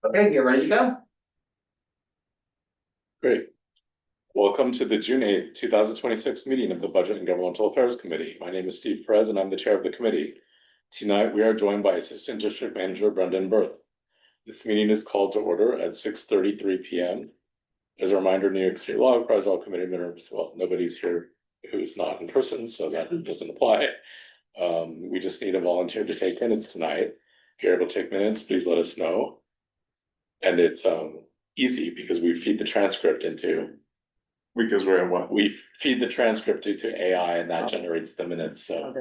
Okay, you're ready to go? Great. Welcome to the June 8th, 2026 meeting of the Budget and Governmental Affairs Committee. My name is Steve Perez and I'm the chair of the committee. Tonight, we are joined by Assistant District Manager Brendan Berth. This meeting is called to order at 6:33 p.m. As a reminder, New York State law requires all committee members, well, nobody's here who's not in person, so that doesn't apply. We just need a volunteer to take minutes tonight. If you're able to take minutes, please let us know. And it's easy because we feed the transcript into Because we're in what? we feed the transcript into AI and that generates the minutes, so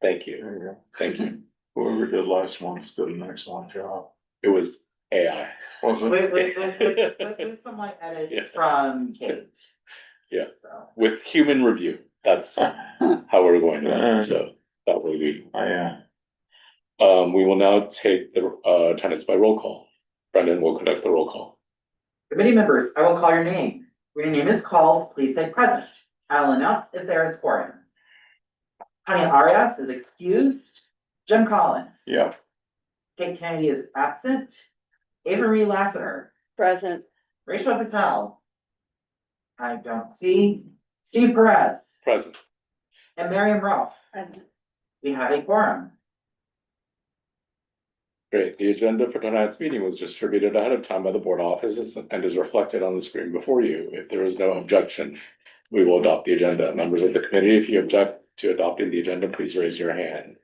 thank you, There you go. thank you. Whoever did last month did an excellent job. It was AI. Was it? With some like edits Yeah. from Kate. Yeah. So, With human review, that's how we're going to, do it. So that will be. Yeah. We will now take the attendance by roll call. Brendan will conduct the roll call. committee members, I will call your name. When your name is called, please say present. I'll announce if there is quorum. Tanya Arias is excused. Jim Collins. Yeah. Kate Kennedy is absent. Avery Lassiter. Present. Rachel Patel. I don't see. Steve Perez. Present. And Miriam Ruff. Present. We have a quorum. Great. The agenda for tonight's meeting was distributed ahead of time by the board offices and is reflected on the screen before you. If there is no objection, we will adopt the agenda. Members of the committee, if you object to adopting the agenda, please raise your hand.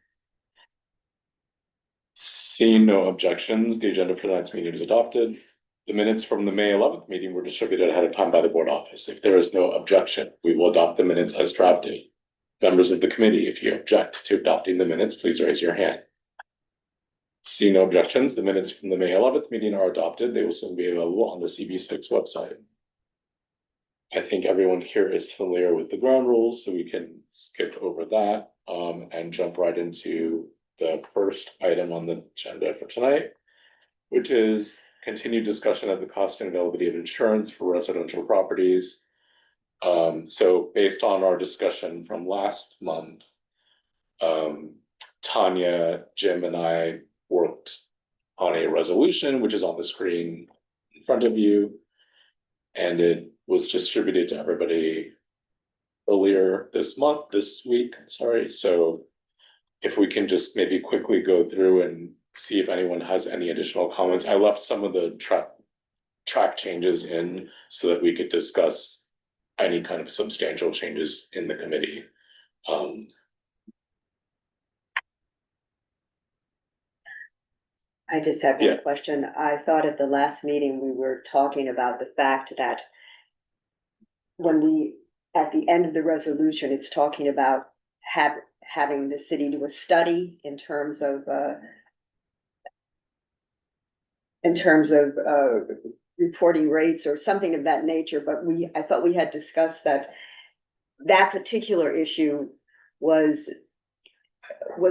Seeing no objections, the agenda for tonight's meeting is adopted. The minutes from the May 11th meeting were distributed ahead of time by the board office. If there is no objection, we will adopt the minutes as drafted. Members of the committee, if you object to adopting the minutes, please raise your hand. See no objections, the minutes from the May 11th meeting are adopted. They will soon be available on the CB6 website. I think everyone here is familiar with the ground rules, so we can skip over that and jump right into the first item on the agenda for tonight, which is continued discussion of the cost and availability of insurance for residential properties. So based on our discussion from last month, Tanya, Jim, and I worked on a resolution, which is on the screen in front of you. And it was distributed to everybody earlier this week, sorry. So if we can just maybe quickly go through and see if anyone has any additional comments. I left some of the track changes in so that we could discuss any kind of substantial changes in the committee. I just have one Yes. question. I thought at the last meeting, we were talking about the fact that at the end of the resolution, it's talking about having the city do a study in terms of reporting rates or something of that nature, but I thought we had discussed that particular issue was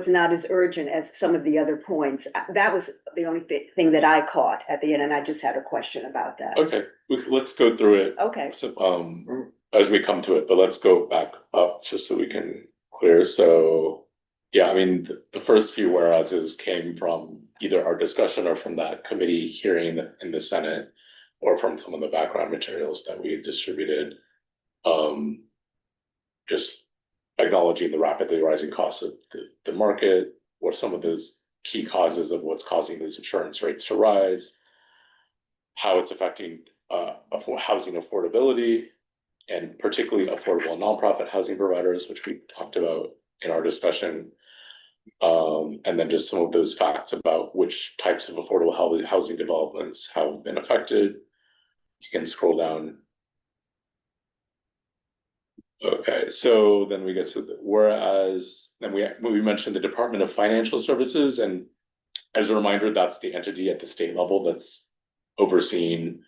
not as urgent as some of the other points. That was the only thing that I caught at the end, and I just had a question about that. Okay, let's go through it. Okay. So, as we come to it, but let's go back up just so we can clear. So, yeah, I mean, the first few whereases came from either our discussion or from that committee hearing in the Senate, or from some of the background materials that we distributed. Just acknowledging the rapidly rising costs of the market, what some of those key causes of what's causing these insurance rates to rise, how it's affecting housing affordability, and particularly affordable nonprofit housing providers, which we talked about in our discussion. And then just some of those facts about which types of affordable housing developments have been affected. You can scroll down. Okay, so then we get to whereas, then we mentioned the Department of Financial Services, and as a reminder, that's the entity at the state level that's overseeing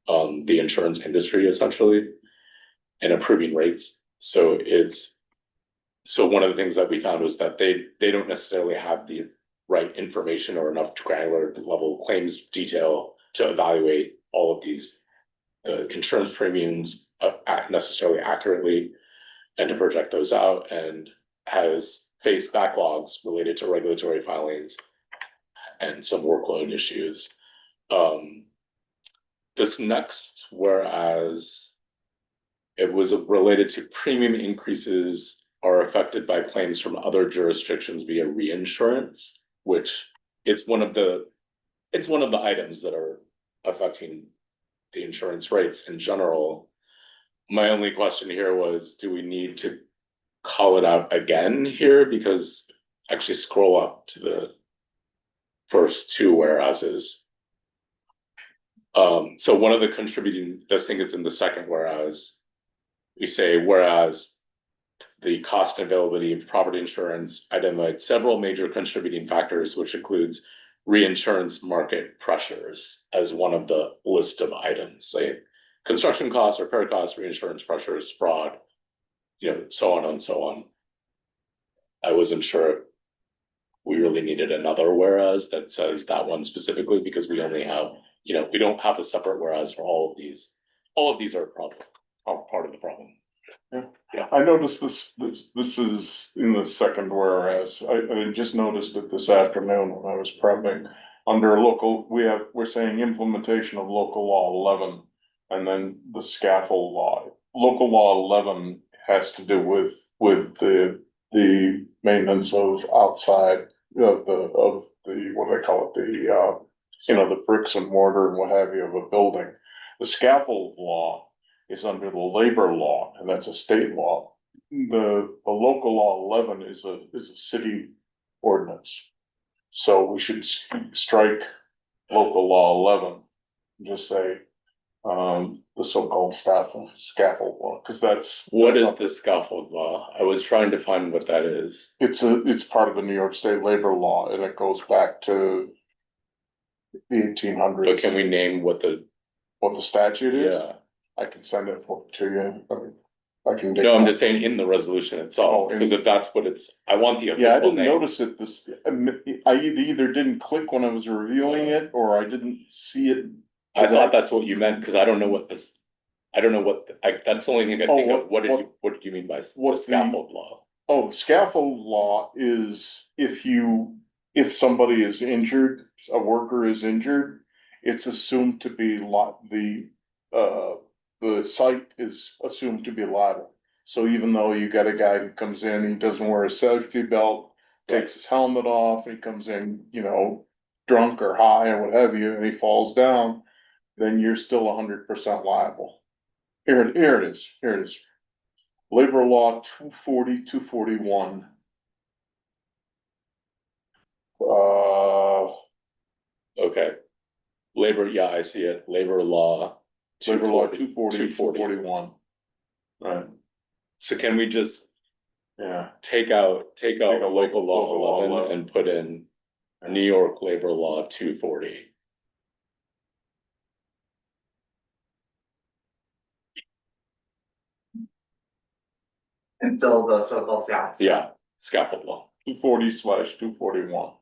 the insurance industry essentially and approving rates. So one of the things that we found was that they don't necessarily have the right information or enough granular level claims detail to evaluate all of the insurance premiums necessarily accurately and to project those out, and has faced backlogs related to regulatory filings and some workload issues. This next, whereas it was related to premium increases are affected by claims from other jurisdictions via reinsurance, which it's one of the items that are affecting the insurance rates in general. My only question here was, do we need to call it out again here? Because actually scroll up to the first two whereases. So one of the contributing, I think it's in the second whereas, we say, whereas the cost and availability of property insurance identified several major contributing factors, which includes reinsurance market pressures as one of the list of items, say construction costs, repair costs, reinsurance pressures, fraud, so on and so on. I wasn't sure we really needed another whereas that says that one specifically, because we only have, we don't have a separate whereas for all of these. All of these are part of the problem. I noticed this is in the second whereas, I just noticed it this afternoon when I was prepping. Under local, we're saying implementation of local law 11, and then the scaffold law. Local law 11 has to do with the maintenance of outside of the what do they call it, the bricks and mortar and what have you of a building. The scaffold law is under the labor law, and that's a state law. The local law 11 is a city ordinance. So we should strike local law 11, and just say, the so-called scaffold law, because What is the scaffold law? I was trying to find what that is. it's part of the New York State labor law, and it goes back to the 1800s. But can we name what the statute is? Yeah. I can send it to you. I can. No, I'm just saying in the resolution itself, because if that's what I want the Yeah, I official didn't name. notice it I either didn't click when I was reviewing it, or I didn't see it. I thought that's what you meant, because I don't know what that's the only thing I think of. What did you mean by the scaffold law? Oh, scaffold law is if somebody is injured, a worker is injured, it's assumed to be the site is assumed to be liable. So even though you got a guy who comes in, he doesn't wear a safety belt, takes his helmet off, he comes in, drunk or high or what have you, and he falls down, then you're still 100% liable. Here it is. Labor law 240, 241. Okay. I see it. Labor law. Labor law 240, 241. Right. So can we just Yeah. take out local law law 11 and put in New York labor law 240? And still the so-called scaffold. Yeah, scaffold law. 240/241.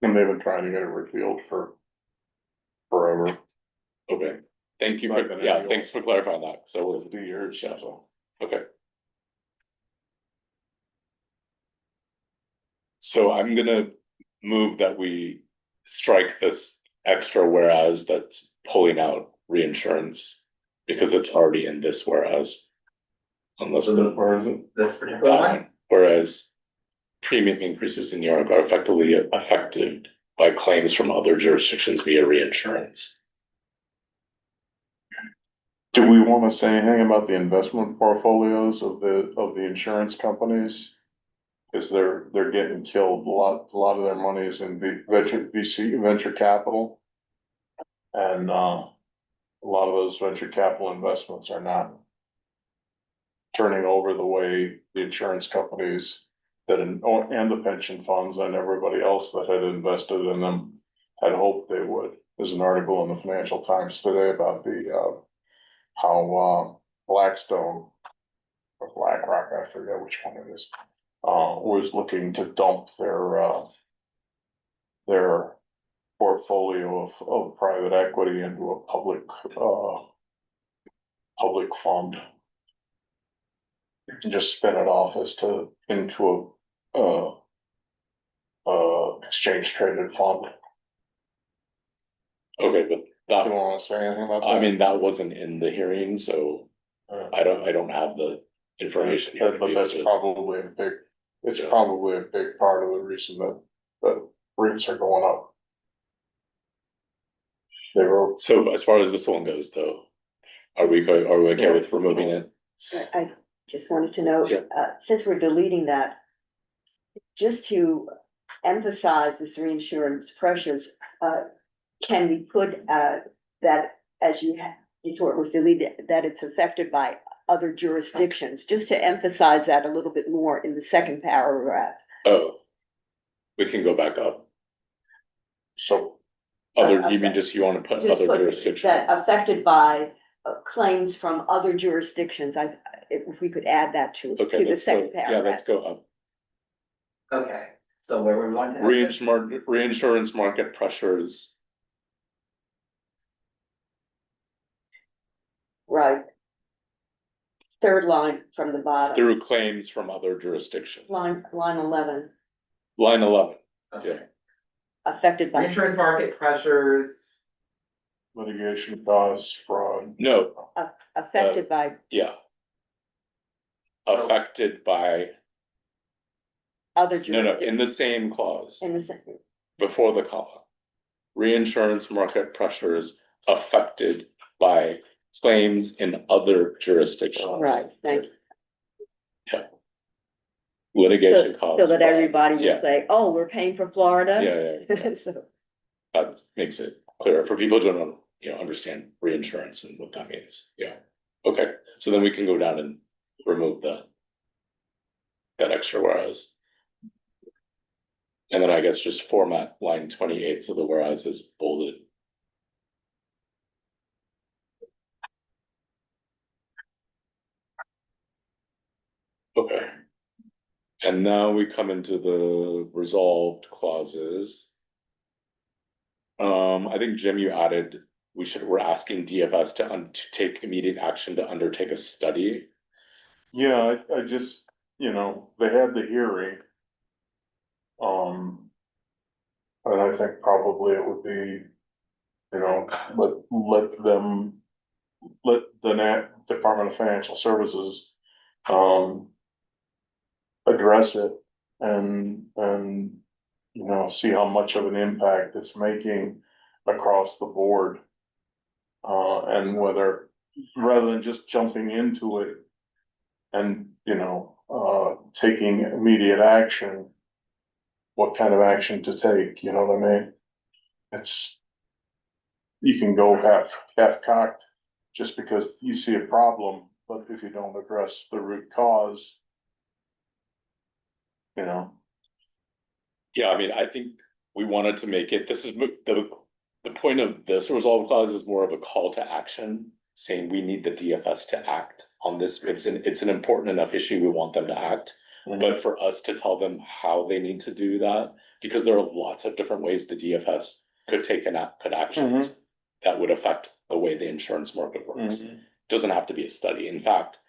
And they've been trying to get it repealed for forever. Okay, thank you. Like an Yeah, annual. thanks for clarifying that. So 50 years, so. okay. So I'm gonna move that we strike this extra whereas that's pulling out reinsurance, because it's already in this whereas. Unless Where is it? This particular line. whereas premium increases in New York are effectively affected by claims from other jurisdictions via reinsurance. Do we want to say anything about the investment portfolios of the insurance companies? Because they're getting killed. A lot of their money is in venture capital. And a lot of those venture capital investments are not turning over the way the insurance companies and the pension funds and everybody else that had invested in them had hoped they would. There's an article in the Financial Times today about how Blackstone or BlackRock, I forget which one it is, was looking to dump their portfolio of private equity into a public public fund. You can just spin it off into exchange traded fund. Okay, but You that, wanna say anything about that? I mean, that wasn't in the hearing, so I don't have the information here. to But be that's able to- probably it's Yeah. probably a big part of the reason that rates are going up. They were, So as far as this one goes, though, are we okay with removing it? I just wanted to know, Yeah. since we're deleting that, just to emphasize this reinsurance pressures, can we put, that as before it was deleted, that it's affected by other jurisdictions, just to emphasize that a little bit more in the second paragraph? Oh. We can go back up. so, Other, you mean just you wanna put Just other put jurisdictions? that affected by claims from other jurisdictions, if we could add that to Okay, the let's go, second yeah, paragraph. let's go up. Okay, so where we want to. Reinsurance market pressures, Right. Third line from the bottom, through claims from other jurisdictions. line 11, Line 11, Okay. affected by, Reinsurance market pressures, litigation costs, fraud. no, affected by yeah. So- Affected by, other no, in jurisdictions. the same clause, In the same, before the comma. Reinsurance market pressures affected by claims in other jurisdictions. right, thank you. Litigation costs. So that everybody will Yeah. say, oh, we're paying for Florida. Yeah, So, that makes it clearer for people who don't, understand reinsurance and what that means, yeah. Okay, so then we can go down and remove that extra whereas. And then I guess just format line 28, so the whereas is bolded. Okay. And now we come into the resolved clauses. I think Jim, you added, we're asking DFS to take immediate action to undertake a study. Yeah, I just, they had the hearing. And I think probably it would be, let the Department of Financial Services, address it and, see how much of an impact it's making across the board. And whether, rather than just jumping into it and, taking immediate action, what kind of action to take, you know what I mean? You can go half cocked just because you see a problem, but if you don't address the root cause, Yeah, I mean, I think we wanted to make it, this is the point of this resolve clause is more of a call to action, saying we need the DFS to act on this. It's an important enough issue, we want them to act. But for us to tell them how they need to do that, because there are lots of different ways the DFS could take actions that would affect the way the insurance market works. Doesn't have to be a study. In fact,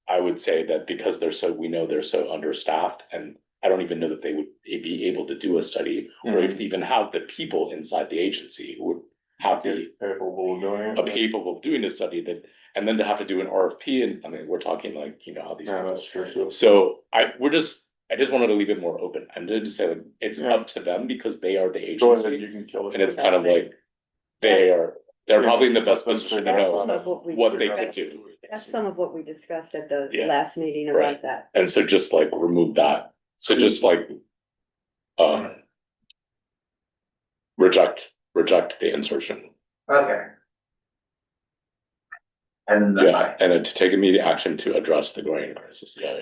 I would say that because we know they're so understaffed, and I don't even know that they would be able to do a study or even have the people inside the agency who would have the capable of doing it. capable of doing a study and then to have to do an RFP, and I mean, we're talking like, how these. Yeah, that's true too. So I just wanted to leave it more open-ended, to say like, it's up to them because they are the Go ahead, agency. you can kill it. And it's kind of like, they're probably in the best position to know what they could do. that's some of what we discussed at the Yeah. last meeting about Right. that. And so just like remove that. So just like, reject the insertion. okay. And Yeah, and to take immediate action to address the growing crisis. Yeah.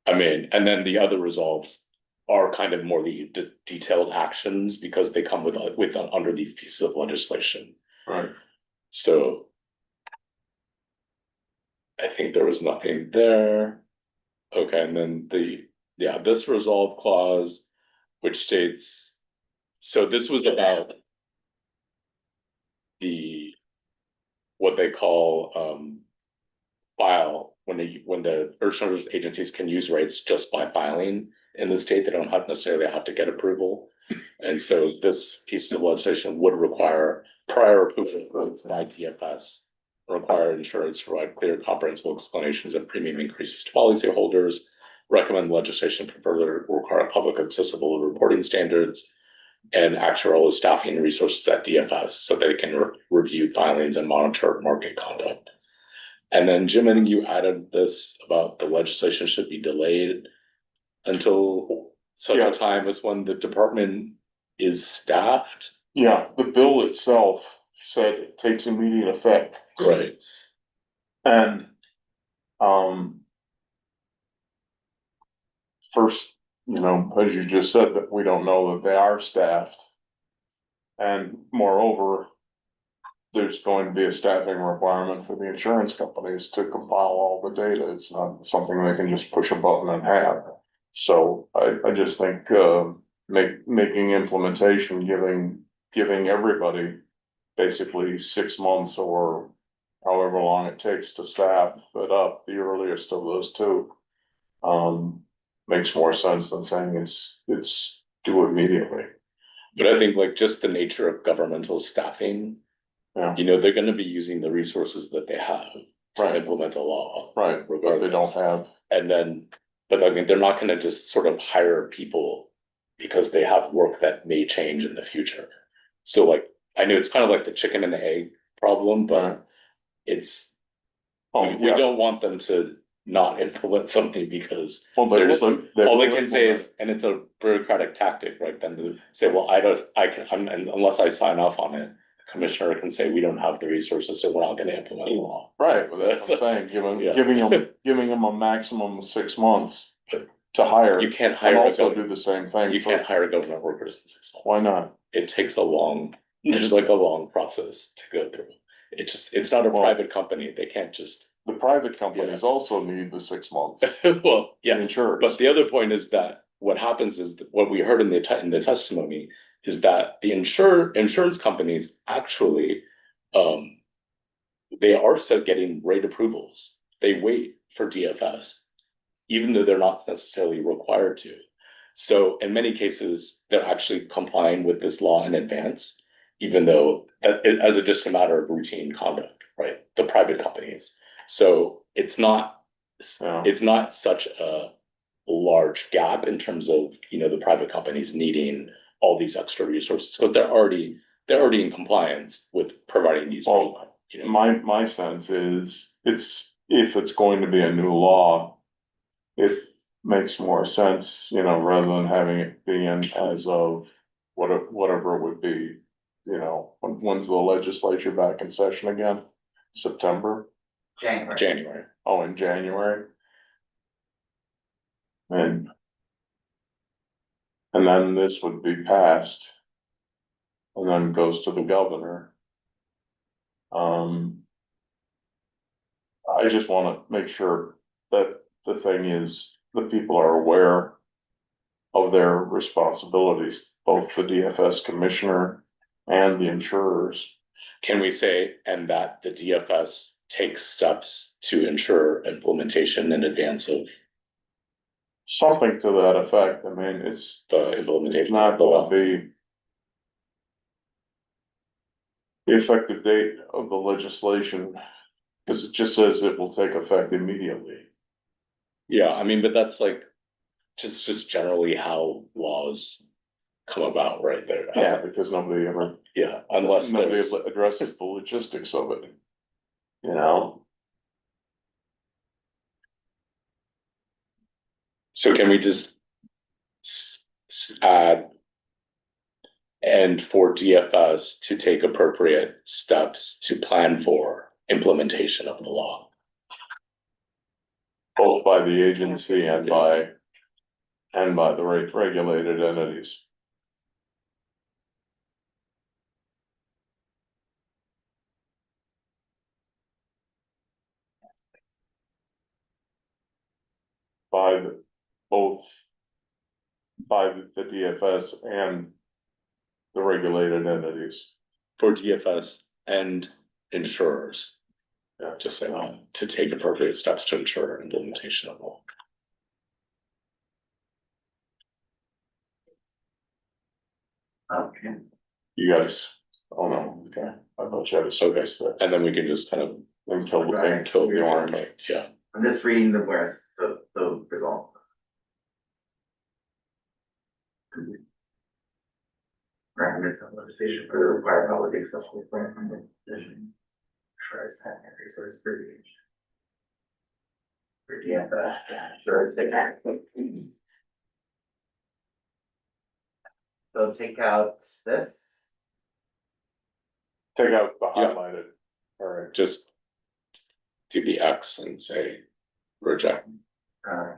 I mean, and then the other resolves are kind of more the detailed actions because they come with under these pieces of legislation. Right. So I think there was nothing there. Okay, and then this resolve clause, which states, so this was about what they call file, when the insurance agencies can use rates just by filing in the state, they don't necessarily have to get approval. And so this piece of legislation would require prior approval by DFS, require insurance to provide clear, comprehensive explanations of premium increases to policyholders, recommend legislation to further require public accessible reporting standards, and actuarial staffing and resources at DFS so they can review filings and monitor market conduct. And then Jim, I think you added this about the legislation should be delayed until such Yeah. a time as when the department is staffed. Yeah, the bill itself said it takes immediate effect. Right. And, first, as you just said, that we don't know that they are staffed. And moreover, there's going to be a staffing requirement for the insurance companies to compile all the data. It's not something they can just push a button and have. So I just think, making implementation, giving everybody basically 6 months or however long it takes to staff it up, the earliest of those two, makes more sense than saying it's due immediately. But I think like just the nature of governmental staffing, Yeah, they're gonna be using the resources that they have to Right. implement a law. right, but they don't Regardless. have, And then, but I mean, they're not gonna just sort of hire people because they have work that may change in the future. So like, I know it's kind of like the chicken and the egg problem, but it's, we yeah, don't want them to not implement something because well, there's, they all they will can say implement. is, and it's a bureaucratic tactic, right? Then to say, well, unless I sign off on it, the commissioner can say, we don't have the resources, so we're not gonna implement the law. Right, but that's what I'm saying, Yeah. giving them a maximum of 6 months But to hire. You can't And hire, also do the same thing. you can't hire government workers in 6 months. Why not? It takes there's like a long process to go through. It's not a Well- private company, they can't just, The private companies also need the 6 months. well, The yeah. insurers. But the other point is that what happens is that what we heard in the testimony is that the insurance companies actually, they are still getting rate approvals. They wait for DFS, even though they're not necessarily required to. So in many cases, they're actually complying with this law in advance, even though as just a matter of routine conduct, right? The private companies. So it's not Yeah. such a large gap in terms of, the private companies needing all these extra resources because they're already in compliance with providing these. Well, my sense is, if it's going to be a new law, it makes more sense, rather than having it be in as of whatever it would be, when's the legislature back in session again? September? January. Oh, in January? And then this would be passed. And then goes to the governor. I just wanna make sure that the thing is, the people are aware of their responsibilities, both the DFS commissioner and the insurers. Can we say, and that the DFS takes steps to ensure implementation in advance of Something to that effect, I mean, it's the implementation not of the law? gonna be the effective date of the legislation, cause it just says it will take effect immediately. Yeah, I mean, but that's like, just generally how laws come about, right there. Yeah, because nobody ever, Yeah, unless nobody there's, addresses the logistics of it. You know, so can we just add and for DFS to take appropriate steps to plan for implementation of the law? both by the agency and by the regulated entities. By both by the DFS and the regulated entities. For DFS and insurers. Just saying, to take appropriate steps to ensure implementation of law. Okay. You guys, oh no, okay, I thought you had a service there, And then we can just kind of until the thing. kill the orange, yeah. I'm just reading the where's the result. Recommend some legislation for the required public accessible plan from the decision. Tries that resource for the. For DFS, sure, they can. So take out this, Take out the Yeah. highlighted, alright, Just do the X and say reject. uh.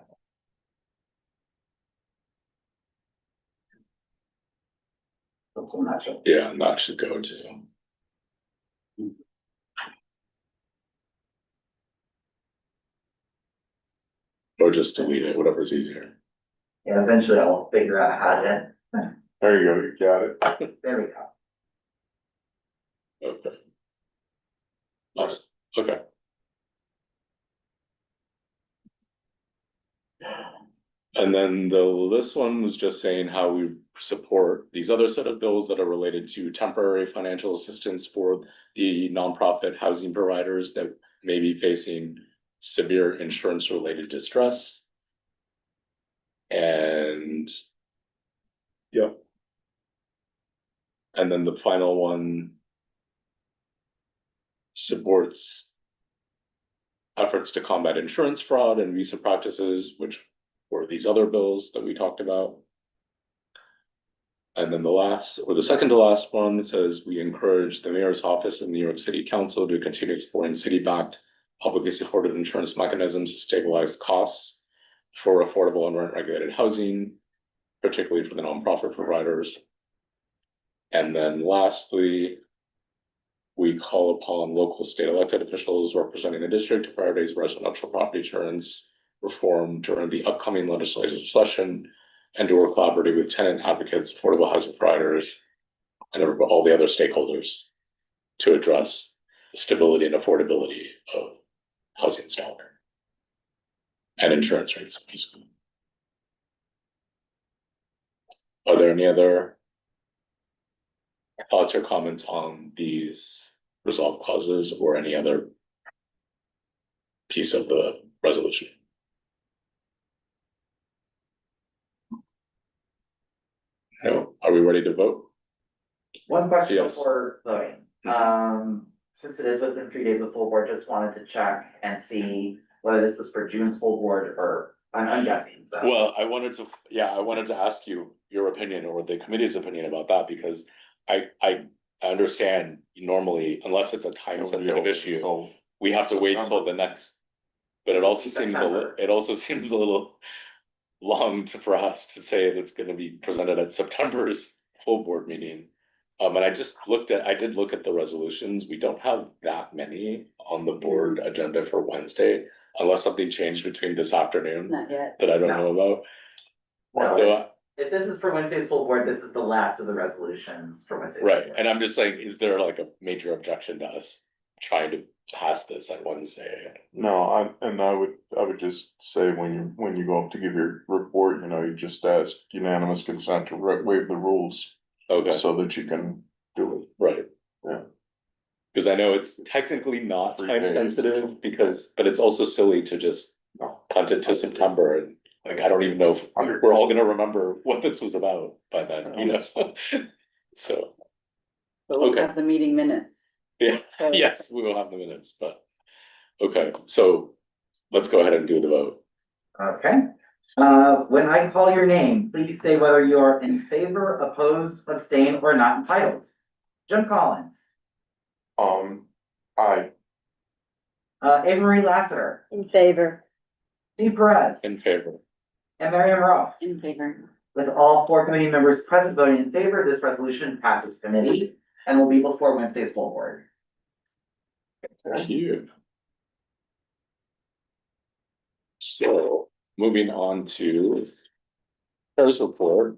I'm not sure. Yeah, and that should go to. Or just delete it, whatever's easier. Yeah, eventually I'll figure out how to, there you go, you got it. there we go. Okay. Awesome, okay. And then this one was just saying how we support these other set of bills that are related to temporary financial assistance for the nonprofit housing providers that may be facing severe insurance related distress. And yep. And then the final one supports efforts to combat insurance fraud and visa practices, which were these other bills that we talked about. And then the second to last one says we encourage the mayor's office and New York City Council to continue exploring city-backed, publicly supported insurance mechanisms to stabilize costs for affordable and rent-regulated housing, particularly for the nonprofit providers. And then lastly, we call upon local state elected officials representing the district to prioritize residential property insurance reform during the upcoming legislative session and to work collaboratively with tenant advocates, affordable housing providers, and all the other stakeholders to address the stability and affordability of housing stock and insurance rates. Are there any other thoughts or comments on these resolve clauses or any other piece of the resolution? No, are we ready to vote? One question Yes. before voting. Since it is within 3 days of full board, just wanted to check and see whether this is for June's full board or I'm guessing, so. Well, I wanted to ask you your opinion or the committee's opinion about that, because I understand normally, unless it's a time sensitive issue, we have to wait until the next. But it also seems a little long for us to say that's gonna be presented at September's full board meeting. And I did look at the resolutions. We don't have that many on the board agenda for Wednesday, unless something changed between this afternoon Not yet. that I don't know about. Well, So, if this is for Wednesday's full board, this is the last of the resolutions for Wednesday's. full right, board. and I'm just like, is there like a major objection to us trying to pass this on Wednesday? No, I would just say when you go up to give your report, you just ask unanimous consent to waive the rules. Okay, So that you can do right. Yeah. Cause I know it's technically not 3 time days. sensitive but it's also silly to just it. No. punt it to September and like, I don't even know if we're all gonna remember what this was about by then, So, But we'll Okay. have the meeting minutes. yeah, So- yes, we will have the minutes, but, okay, so let's go ahead and do the vote. Okay, when I call your name, please say whether you are in favor, opposed, abstain, or not entitled. Jim Collins, Aye. Ava Marie Lassiter, In favor. Steve Perez, In favor. and Miriam Ruff. In favor. With all 4 committee members present voting in favor, this resolution passes committee and will be before Wednesday's full board. Thank you. So, moving on to Chair's report.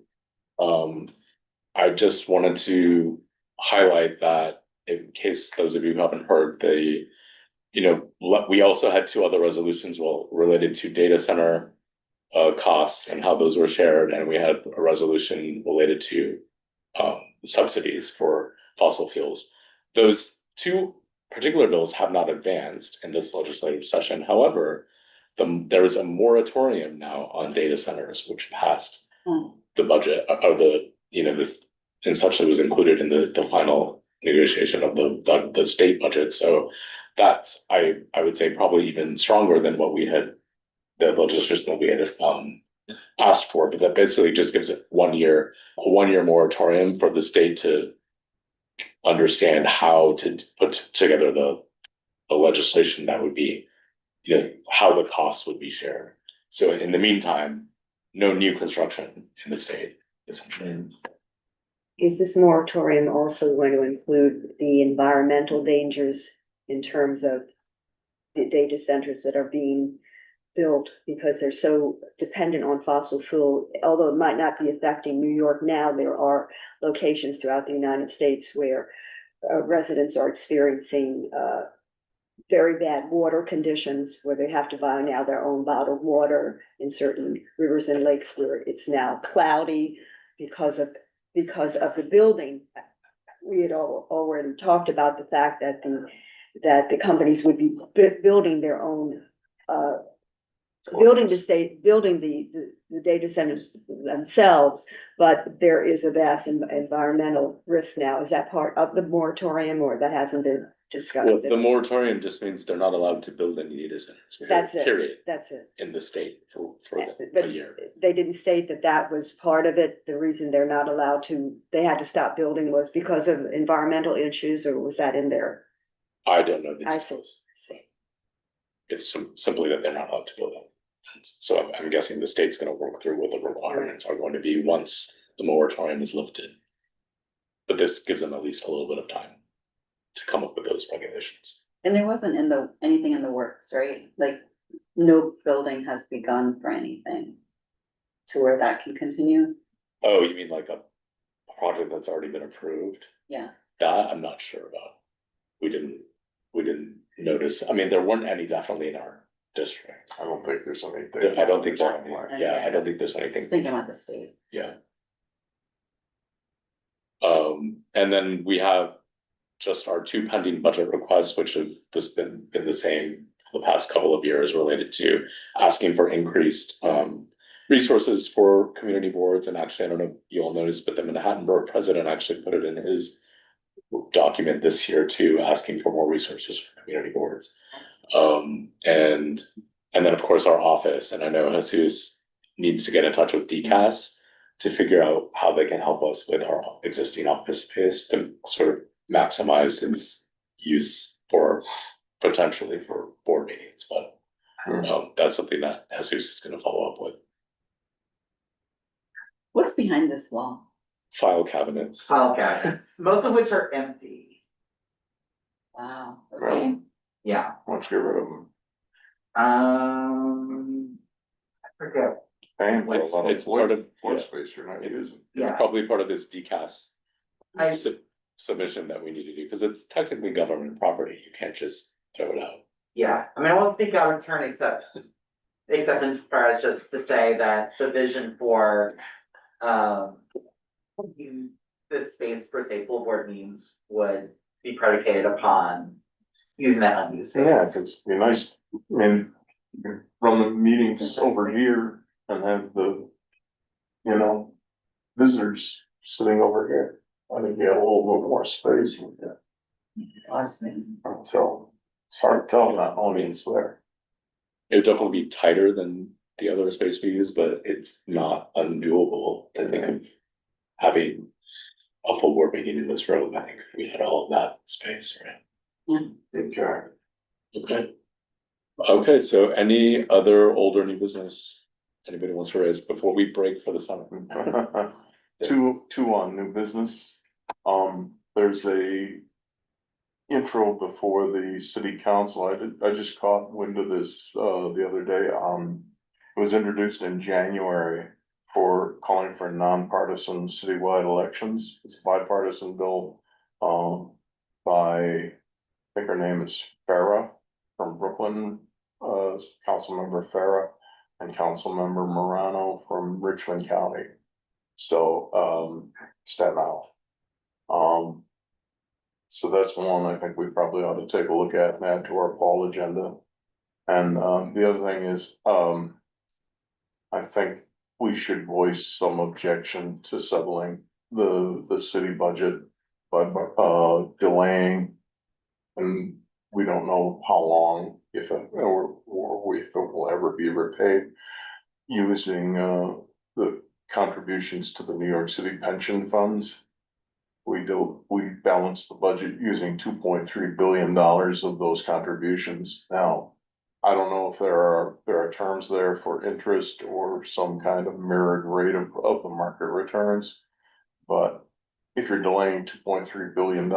I just wanted to highlight that in case those of you who haven't heard, the we also had two other resolutions, related to data center costs and how those were shared, and we had a resolution related to subsidies for fossil fuels. Those two particular bills have not advanced in this legislative session. However, there is a moratorium now on data centers, which passed the budget or this, and such that was included in the final negotiation of the state budget. So that's, I would say, probably even stronger than what we had, the legislation that we had asked for, but that basically just gives it a 1-year moratorium for the state to understand how to put together the legislation that would be, how the costs would be shared. So in the meantime, no new construction in the state, essentially. Is this moratorium also going to include the environmental dangers in terms of the data centers that are being built because they're so dependent on fossil fuel? Although it might not be affecting New York now, there are locations throughout the United States where residents are experiencing very bad water conditions, where they have to buy now their own bottled water in certain rivers and lakes where it's now cloudy because of the building. We had already talked about the fact that the companies would be building their own building the data centers themselves, but there is a vast environmental risk now. Is that part of the moratorium, or that hasn't been discussed? Well, the moratorium just means they're not allowed to build any data centers. That's it. Period. That's it. In the state for But a year. they didn't state that was part of it. The reason they're not allowed to, they had to stop building was because of environmental issues, or was that in there? I don't know the I see. details. It's simply that they're not allowed to build them. So I'm guessing the state's gonna work through what the requirements are going to be once the moratorium is lifted. But this gives them at least a little bit of time to come up with those regulations. And there wasn't anything in the works, right? Like, no building has begun for anything to where that can continue? Oh, you mean like a project that's already been approved? Yeah. That I'm not sure about. We didn't notice. I mean, there weren't any definitely in our district. I don't think there's anything. I don't think there, Timeline. yeah, I don't think there's I anything. was thinking about the state. Yeah. And then we have just our two pending budget requests, which have just been the same for the past couple of years, related to asking for increased resources for community boards. And actually, I don't know if you all noticed, but the Manhattan Borough president actually put it in his document this year too, asking for more resources for community boards. And then of course our office, and I know Jesus needs to get in touch with DCAS to figure out how they can help us with our existing office space to sort of maximize its use for potentially for board meetings, but that's something that Jesus is gonna follow up with. What's behind this wall? File cabinets. File cabinets, most of which are empty. Wow, okay. Right. Yeah, Why don't you get rid of them? I forget. Paying for a lot of It's part of, floor yeah, space you're not It's- using. it's Yeah. probably part of this DCAS I- submission that we need to do, because it's technically government property, you can't just throw it out. Yeah, I mean, I won't speak out of turn except as far as just to say that the vision for this space for say full board meetings would be predicated upon using that unused Yeah, space. it's be nice, I mean, you can run the meetings over here and have the, visitors sitting over here. I think you have a little bit more space with that. It's a lot of space. So it's hard to tell that audience there. It would definitely be tighter than the other space we use, but it's not undoable to think of having a full board meeting in this room. I think if we had all of that space, right? Okay. Okay. Okay, so any other old or new business anybody wants to raise before we break for the summer? Two on new business. There's a intro before the city council. I just caught wind of this, the other day. It was introduced in January for calling for nonpartisan citywide elections. It's a bipartisan bill, by, I think her name is Farah. from Brooklyn, Councilmember Farah, and Councilmember Morano from Richmond County. So, Staten Island. So that's one I think we probably ought to take a look at and add to our fall agenda. And, the other thing is, I think we should voice some objection to settling the city budget by, delaying. And we don't know how long, if it, or if it will ever be repaid, using, the contributions to the New York City pension funds. We balance the budget using $2.3 billion of those contributions. Now, I don't know if there are terms there for interest or some kind of mirrored rate of the market returns. But if you're delaying $2.3 billion,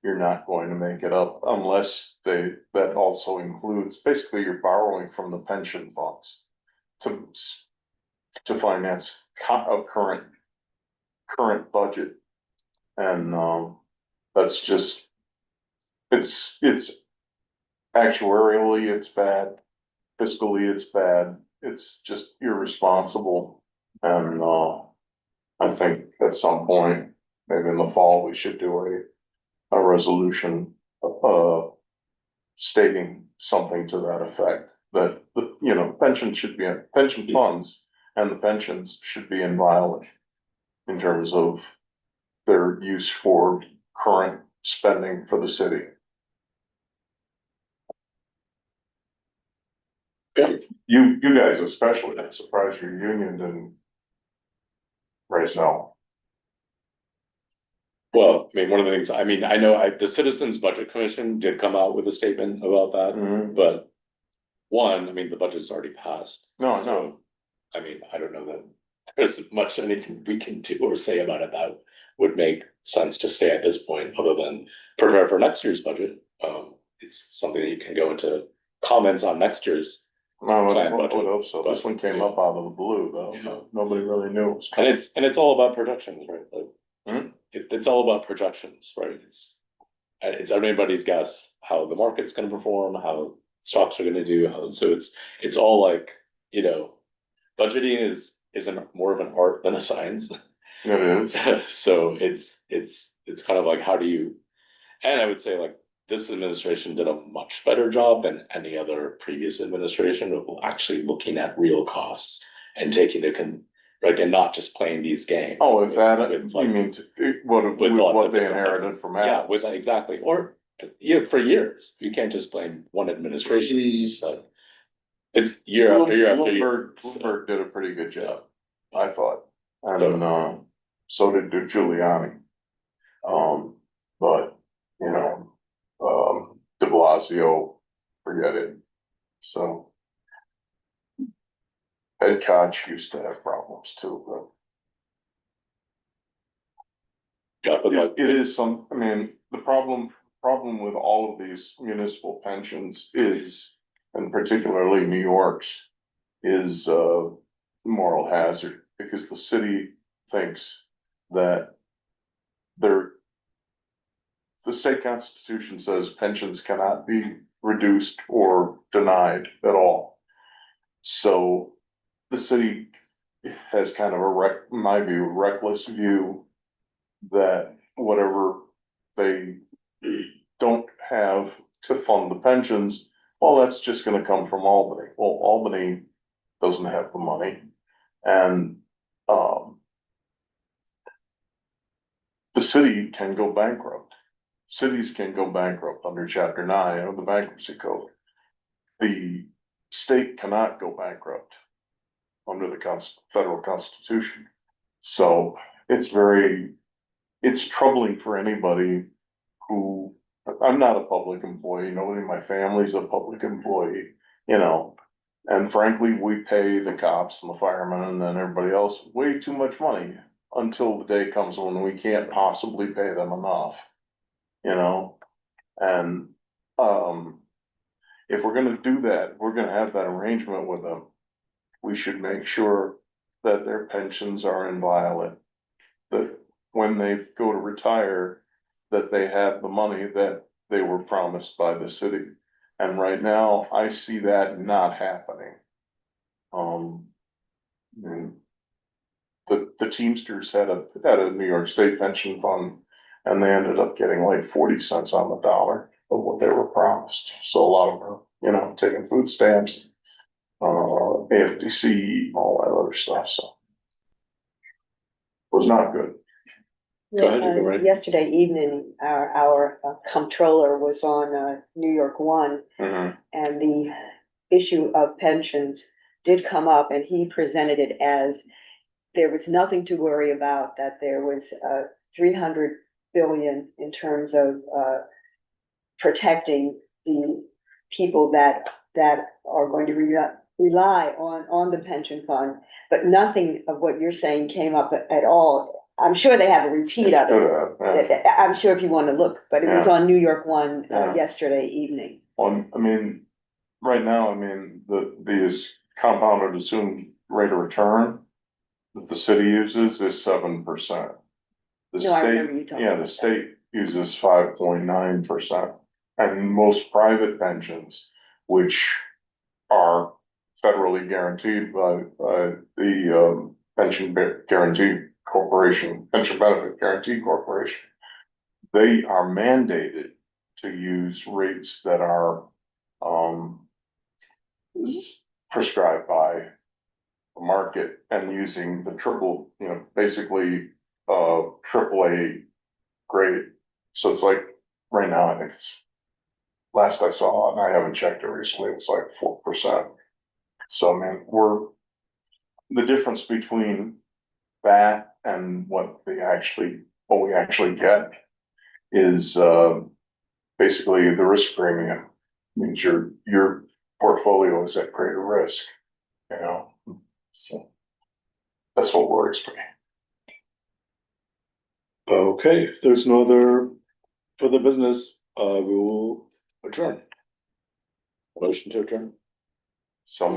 you're not going to make it up unless that also includes, basically you're borrowing from the pension funds to finance a current budget. And, that's just, it's actuarially, it's bad, fiscally, it's bad, it's just irresponsible. And, I think at some point, maybe in the fall, we should do a resolution, stating something to that effect, that pension funds and the pensions should be inviolate in terms of their use for current spending for the city. Okay. You guys especially, I'm surprised your union didn't raise hell. Well, I mean, one of the things, I mean, I know the Citizens Budget Commission did come out with a statement about that, but one, I mean, the budget's already passed. No, So, I mean, I don't know that there's much anything we can do or say about it that would make sense to stay at this point, other than prepare for next year's budget. It's something that you can go into comments on next year's. No, I Plan would budget, hope so. This but, one came yeah. up out of the blue, though. Yeah. Nobody really knew it was And coming. it's all about projections, right? Like, Hmm? it's all about projections, right? It's everybody's guess how the market's gonna perform, how stocks are gonna do, so it's all like, budgeting isn't more of an art than a science. It is. So it's kind of like, how do you, and I would say like, this administration did a much better job than any other previous administration of actually looking at real costs and taking and not just playing these games. Oh, if that, With, you like, mean, what with lots what of they different inherited from Yeah, Adam. with exactly, or, for years, you can't just blame one administration, so. It's year after year after year. Bloomberg did a pretty good Yeah. job, I thought, and, so did Giuliani. But, de Blasio, forget it, so. Ed Koch used to have problems too, but. Yeah, but like, It is I mean, the problem with all of these municipal pensions is, and particularly New York's, is moral hazard, because the city thinks that the state constitution says pensions cannot be reduced or denied at all. So the city has kind of in my view, reckless view that whatever they don't have to fund the pensions, well, that's just gonna come from Albany. Well, Albany doesn't have the money, and, the city can go bankrupt. Cities can go bankrupt under Chapter 9 of the Bankruptcy Code. The state cannot go bankrupt under the federal constitution. So it's troubling for anybody who, I'm not a public employee, nobody in my family's a public employee, and frankly, we pay the cops and the firemen and everybody else way too much money until the day comes when we can't possibly pay them enough, and, if we're gonna do that, we're gonna have that arrangement with them. We should make sure that their pensions are inviolate, that when they go to retire, that they have the money that they were promised by the city. And right now, I see that not happening. And the Teamsters had a New York State pension fund, and they ended up getting like 40 cents on the dollar of what they were promised. So a lot of them are, you know, taking food stamps, AFDC, all that other stuff, so. Was not good. Go ahead, you go right. Yesterday evening, our comptroller was on New York One, and the issue of pensions did come up, and he presented it as there was nothing to worry about, that there was 300 billion in terms of protecting the people that are going to rely on the pension fund, but nothing of what you're saying came up at all. I'm sure they have a repeat of it. I'm sure if you want to look, but it was on New York One yesterday evening. I mean, right now, I mean, these compounded assumed rate of return that the city uses is 7%. The No, I remember you state, talking yeah, about the state uses 5.9%. And most private pensions, which are federally guaranteed by the pension guarantee corporation, pension benefit guarantee corporation, they are mandated to use rates that are prescribed by the market, and using the triple, you know, basically AAA grade. So it's like right now, I think it's, last I saw, and I haven't checked it recently, it was like 4%. So I mean, the difference between that and what we actually get is basically the risk premium. Means your portfolio is at greater risk, you know. So that's what worries me. Okay, if there's no other further business, we will adjourn. Motion to adjourn. Some of